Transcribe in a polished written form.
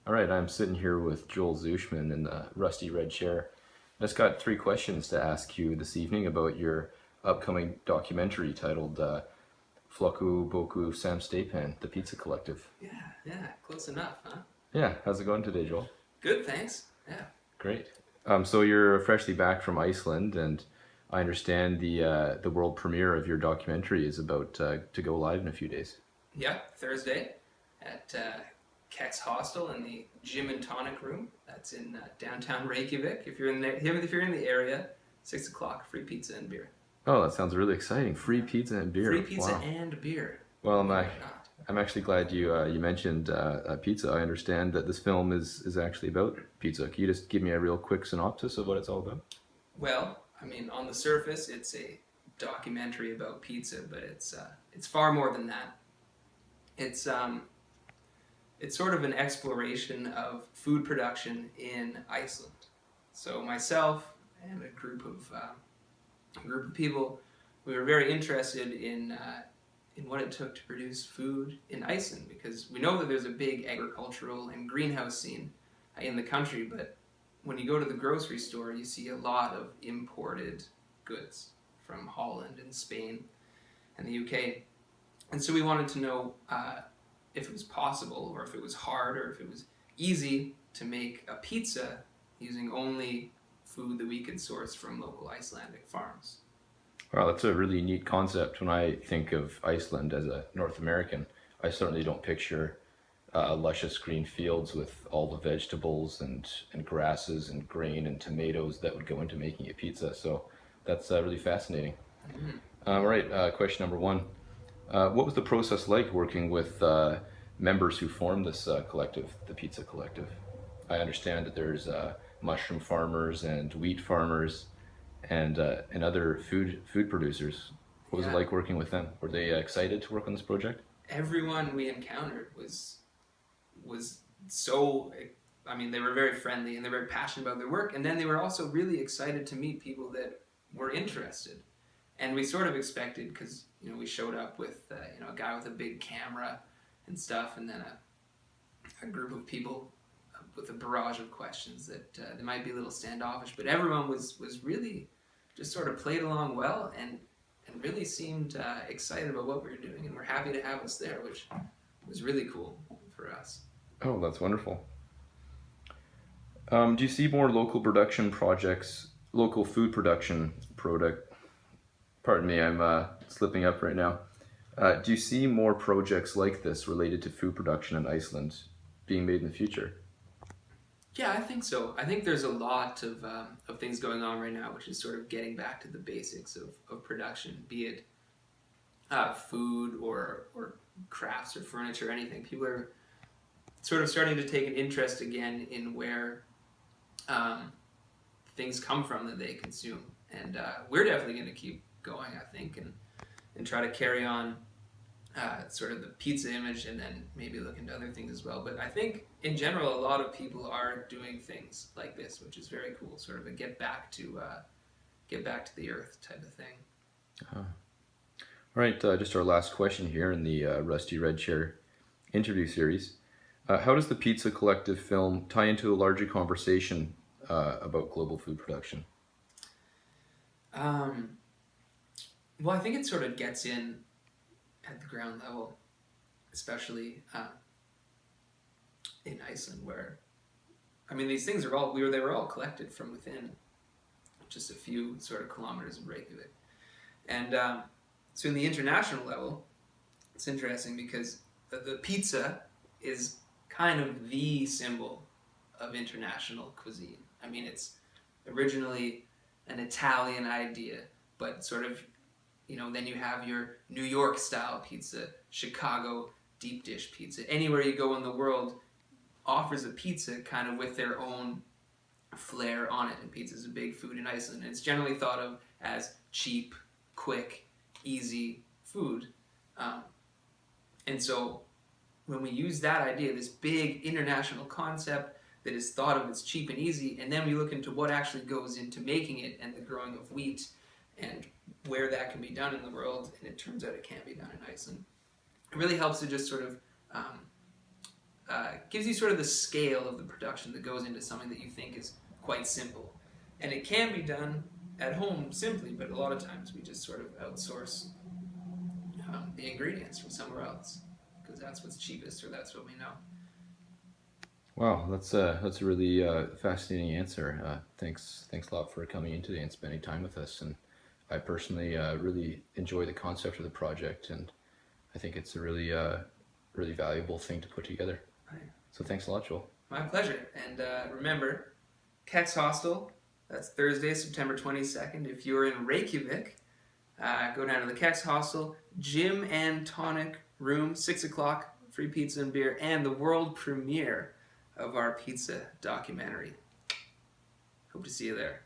All right, I'm sitting here with Joel Zushman in the rusty red chair. I just got three questions to ask you this evening about your upcoming documentary titled Flatbökusamsteypan, The Pizza Collective. Yeah, close enough, huh? Yeah, how's it going today, Joel? Good, thanks. Yeah. Great. So you're freshly back from Iceland, and I understand the world premiere of your documentary is about to go live in a few days. Yeah, Thursday at Kex Hostel in the Gym and Tonic Room. That's in downtown Reykjavik. If you're in the area, 6 o'clock, free pizza and beer. Oh, that sounds really exciting! Free pizza and beer. Free pizza Wow. and beer. Well, Why I'm not? I'm actually glad you mentioned pizza. I understand that this film is actually about pizza. Can you just give me a real quick synopsis of what it's all about? Well, I mean, on the surface, it's a documentary about pizza, but it's far more than that. It's sort of an exploration of food production in Iceland. So myself and a group of people, we were very interested in what it took to produce food in Iceland, because we know that there's a big agricultural and greenhouse scene in the country, but when you go to the grocery store, you see a lot of imported goods from Holland and Spain and the UK. And so we wanted to know if it was possible, or if it was hard, or if it was easy to make a pizza using only food that we could source from local Icelandic farms. Wow, that's a really neat concept. When I think of Iceland as a North American, I certainly don't picture luscious green fields with all the vegetables and grasses and grain and tomatoes that would go into making a pizza. So that's really fascinating. All right, question number one. What was the process like working with members who formed this collective, the Pizza Collective? I understand that there's mushroom farmers and wheat farmers and other food producers. What was it Yeah. like working with them? Were they excited to work on this project? Everyone we encountered was so, I mean, they were very friendly and they were very passionate about their work, and then they were also really excited to meet people that were interested. And we sort of expected, because we showed up with a guy with a big camera and stuff, and then a group of people with a barrage of questions that they might be a little standoffish, but everyone was really just sort of played along well and really seemed excited about what we were doing, and were happy to have us there, which was really cool for us. Oh, that's wonderful. Do you see more local production projects, local food production product? Pardon me, I'm slipping up right now. Do you see more projects like this related to food production in Iceland being made in the future? Yeah, I think so. I think there's a lot of things going on right now, which is sort of getting back to the basics of production, be it food or crafts or furniture or anything. People are sort of starting to take an interest again in where things come from that they consume. And we're definitely going to keep going, I think, and try to carry on sort of the pizza image, and then maybe look into other things as well. But I think in general, a lot of people are doing things like this, which is very cool. Sort of a get back to the earth type of thing. All right, just our last question here in the Rusty Red Chair interview series. How does the Pizza Collective film tie into a larger conversation about global food production? Well, I think it sort of gets in at the ground level, especially in Iceland, where, I mean, these things they were all collected from within just a few sort of kilometers of Reykjavik. And so in the international level, it's interesting because the pizza is kind of the symbol of international cuisine. I mean, it's originally an Italian idea, but sort of, then you have your New York style pizza, Chicago deep dish pizza. Anywhere you go in the world offers a pizza kind of with their own flair on it, and pizza is a big food in Iceland. And it's generally thought of as cheap, quick, easy food. And so when we use that idea, this big international concept that is thought of as cheap and easy, and then we look into what actually goes into making it and the growing of wheat and where that can be done in the world, and it turns out it can be done in Iceland. It really helps to just sort of gives you sort of the scale of the production that goes into something that you think is quite simple. And it can be done at home simply, but a lot of times we just sort of outsource the ingredients from somewhere else because that's what's cheapest or that's what we know. Wow, that's a really fascinating answer. Thanks a lot for coming in today and spending time with us. And I personally really enjoy the concept of the project, and I think it's a really valuable thing to put together. Right. So thanks a lot, Joel. My pleasure. And remember, Kex Hostel, that's Thursday, September 22nd. If you're in Reykjavik, go down to the Kex Hostel, gym and tonic room, 6 o'clock, free pizza and beer, and the world premiere of our pizza documentary. Hope to see you there.